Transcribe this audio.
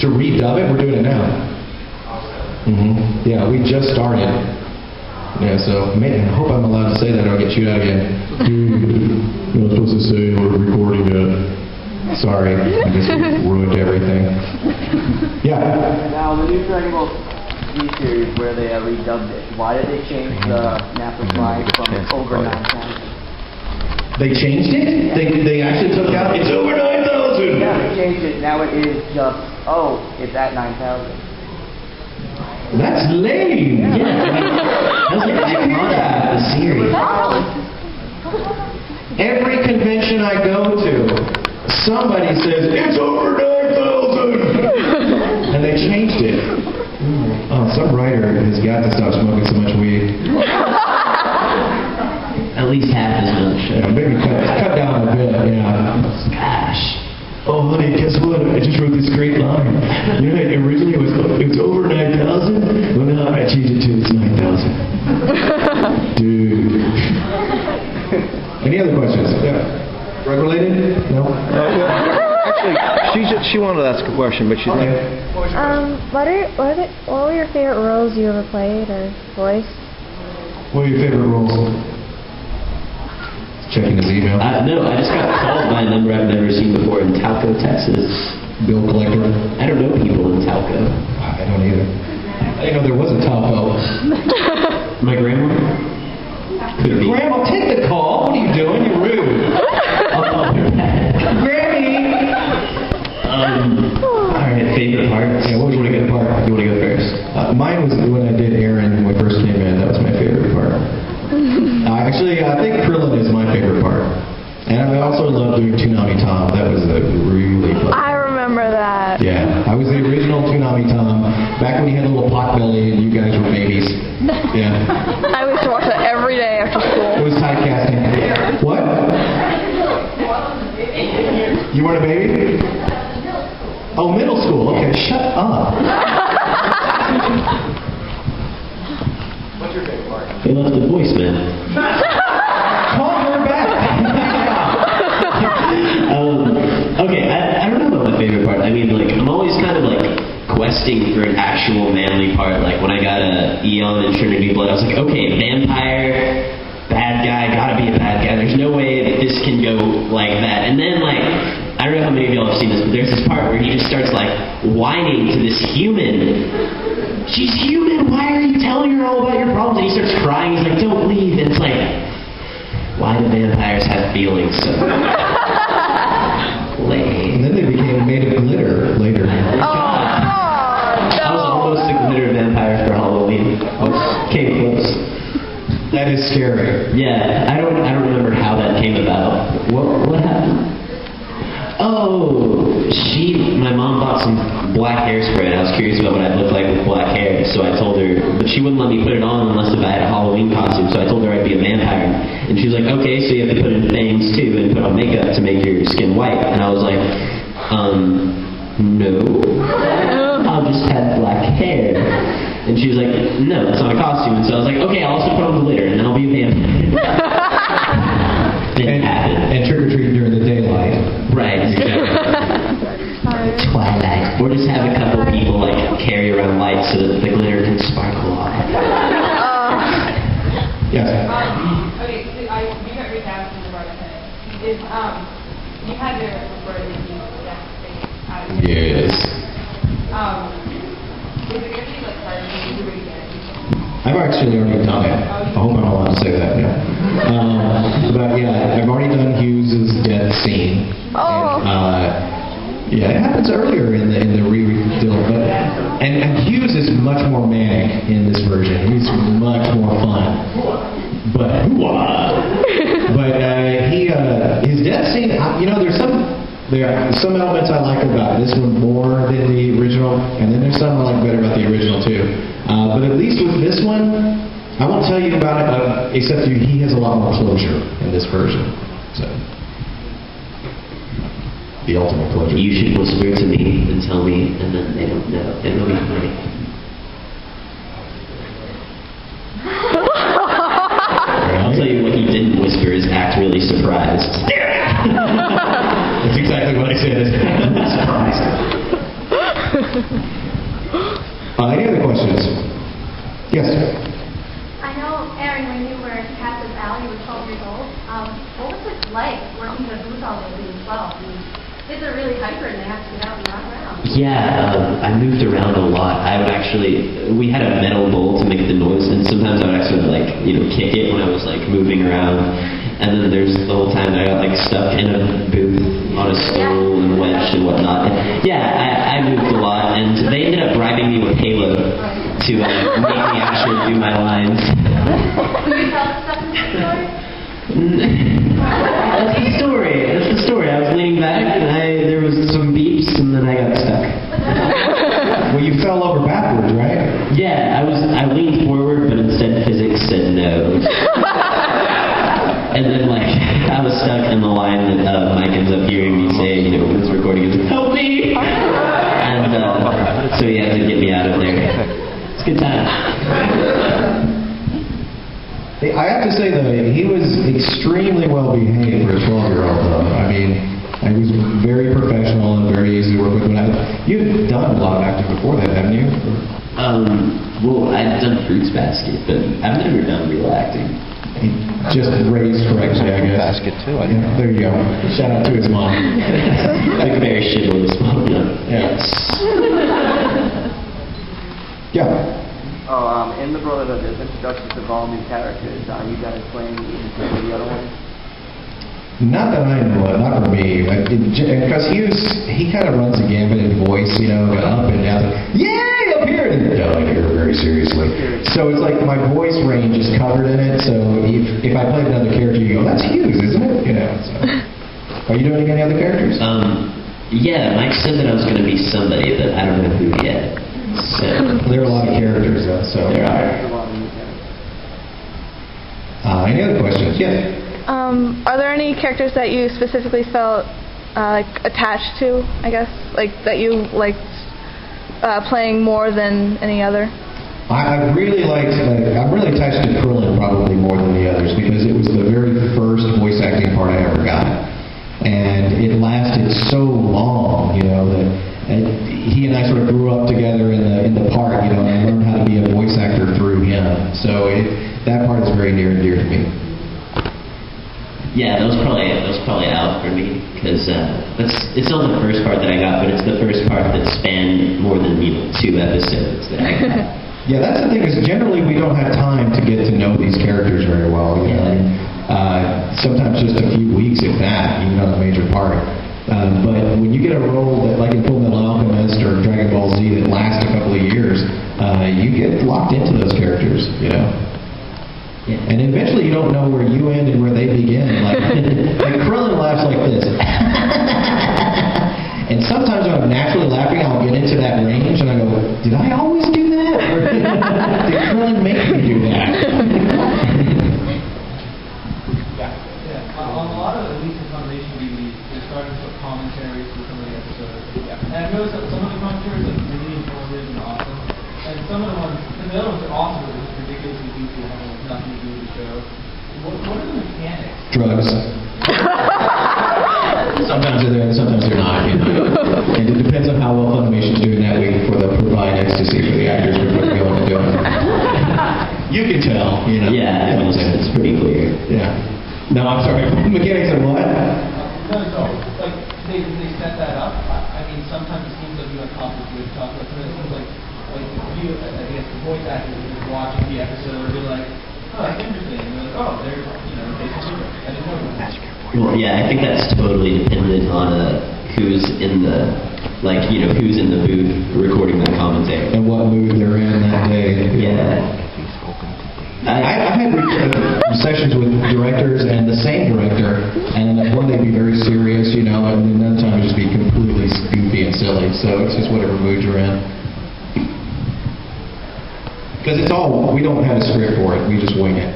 To redub it? We're doing it now. Yeah, we just started. Yeah, so man, I hope I'm allowed to say that or I'll get chewed out again. You're not supposed to say we're recording it. Sorry, I just ruined everything. Yeah. Now, the new Dragonball Z series where they redubbed it, why did they change the Nappa flag from over 9,000? They changed it? They actually took out, it's over 9,000! Yeah, they changed it. Now it is just, it's at 9,000. That's lame! Yeah. That's like iconic the series. Every convention I go to, somebody says, it's over 9,000! And they changed it. Oh, some writer has got to stop smoking so much weed. At least half as much. Yeah, maybe cut down a bit, yeah. Gosh. Oh, honey, guess what? I just wrote this great line. You know, originally it was over 9,000. Well, now I changed it to it's 9,000. Dude. Any other questions? Yeah. Drug related? No? Actually, she wanted to ask a question, but she's not. What were your favorite roles you ever played or voiced? What are your favorite roles? Checking his email. No, I just got called by a number I've never seen before in Talco, Texas. Bill collector. I don't know people in Talco. I don't either. I didn't know there was a Talco. My grandma? Could be. Grandma, take the call. What are you doing? You're rude. Grammy! Alright, favorite parts? Yeah, what was your favorite part? You want to go first? Mine was when I did Aaron when we first came in. That was my favorite part. Actually, I think Krillin is my favorite part. And I also love doing Toonami Tom. That was really fun. I remember that. Yeah, I was the original Toonami Tom. Back when he had a little pot belly and you guys were babies. Yeah. I used to watch that every day after school. It was typecasting. What? You weren't a baby? Oh, middle school. Okay, shut up. What's your favorite part? They left the voicemail. Call her back. Okay, I don't know about my favorite part. I mean, like, I'm always kind of like questing for an actual manly part. Like when I got a Eon in Trinity Blood, I was like, okay, vampire, bad guy, gotta be a bad guy. There's no way that this can go like that. And then like, I don't know how many of y'all have seen this, but there's this part where he just starts like whining to this human. She's human, why are you telling her all about your problems? And he starts crying, he's like, don't leave. And it's like, why do vampires have feelings? So lame. And then they became made of glitter later. Oh, I was almost a glitter vampire for Halloween. Came close. That is scary. Yeah, I don't remember how that came about. What happened? Oh, my mom bought some black hairspray, and I was curious about what I'd look like with black hair, so I told her, but she wouldn't let me put it on unless if I had a Halloween costume, so I told her I'd be a vampire. And she was like, okay, so you have to put in fangs too, and put on makeup to make your skin white. And I was like, no, I'll just have black hair. And she was like, no, it's not a costume. And so I was like, okay, I'll also put on glitter, and then I'll be a vampire. And trick-or-treat during the daylight. Right. Twilight. Or just have a couple people like carry around lights so that the glitter can sparkle off. Yes. Okay, so you got recapped in the part of it. You had to refer to the death thing out of it. Yes. Is it going to be like hard to do it again? I've actually already done it. I hope I'm allowed to say that now. But yeah, I've already done Hues' death scene. Oh. Yeah, it happens earlier in the re-deal, but and Hues is much more manic in this version. He's much more fun. But his death scene, there are some elements I like about this one more than the original, and then there's some I like better about the original too. But at least with this one, I won't tell you about it, except he has a lot more closure in this version. So, the ultimate closure. You should whisper to me and tell me, and then they don't know. And they'll be funny. I'll tell you what he didn't whisper is act really surprised. That's exactly I said it. I'm surprised. Any other questions? Yes. I know, Aaron, when you were cast as Al, you were 12 years old. What was it like working with Hues all day being 12? I mean, kids are really hyper and they have to get out and run around. Yeah, I moved around a lot. I would actually, we had a metal bowl to make the noise, and sometimes I would actually kick it when I was moving around. And then there's the whole time I got stuck in a booth on a stool and wedged and whatnot. And yeah, I moved a lot, and they ended up bribing me with Halo to make me actually do my lines. Will you tell us stuff in the story? That's the story. That's the story. I was leaning back, and there was some beeps, and then I got stuck. Well, you fell over backwards, right? Yeah, I leaned forward, but instead physics said no. And then, I was stuck in the line that Mike ends up hearing me say, when it's recording, he's like, help me! And so he had to get me out of there. It's a good time. I have to say, though, he was extremely well behaved for a 12-year-old, though. I mean, he was very professional and very easy to work with. You've done a lot of acting before that, haven't you? Well, I've done Fruits Basket, but I've never done real acting. He just raised correctly, I guess. Basket too. Yeah, there you go. Shout out to his mom. Like very chivalrous mom. Yeah. Yeah. Oh, in the Brotherhood, there's introductions of all new characters. You guys playing the other ones? Not that I know of, not for me. Because he kind of runs a gambit in voice, up and down. Yay, up here! And down here, very seriously. So it's my voice range is covered in it, so if I played another character, you go, that's Hues, isn't it? So. Are you doing any other characters? Yeah, Mike said that I was going to be somebody, but I don't know who yet. So there are a lot of characters, though, so. There are. Any other questions? Yes. Are there any characters that you specifically felt attached to? I guess that you liked playing more than any other. I really liked. I'm really attached to Krillin probably more than the others because it was the very first voice acting part I ever got, and it lasted so long. That he and I sort of grew up together in the part. And I learned how to be a voice actor through him. So that part is very near and dear to me. Yeah, that was probably out for me because it's not the first part that I got, but it's the first part that spanned more than 2 episodes that I got. Yeah, that's the thing is generally we don't have time to get to know these characters very well. Sometimes just a few weeks, if that, even on a major part. But when you get a role that, like in Full Metal Alchemist or Dragonball Z, that lasts a couple of years, you get locked into those characters. Yeah. And eventually you don't know where you end and where they begin. Like Krillin laughs like this. And sometimes when I'm naturally laughing, I'll get into that range and I go, did I always do that? Or did Krillin make me do that? On a lot of the Elite Foundation DVDs, they're starting to put commentaries for some of the episodes. And I've noticed that some of the commentaries are really informative and awesome. And some of the ones, and the other ones are awesome, but it's ridiculously goofy and have nothing to do with the show. What are the mechanics? Drugs. Sometimes they're there and sometimes they're not. And it depends on how well Funimation's doing that week before they provide ecstasy for the actors before they go on to do it. You can tell, Yeah, it's pretty clear. Yeah. No, I'm sorry. Mechanics of what? No. They set that up. I mean, sometimes it seems like you have conflict with chocolate. But it seems like you, I guess, the voice actors are watching the episode and be like, oh, that's interesting. And they're like, oh, they're, basically, I didn't know that. Well, yeah, I think that's totally dependent on who's in the, who's in the booth recording that commentary. And what mood they're in that day. Yeah. I've had sessions with directors and the same director, and one they'd be very serious, and then another time it'd just be completely goofy and silly. So it's just whatever mood you're in. Because we don't have a script for it, we just wing it.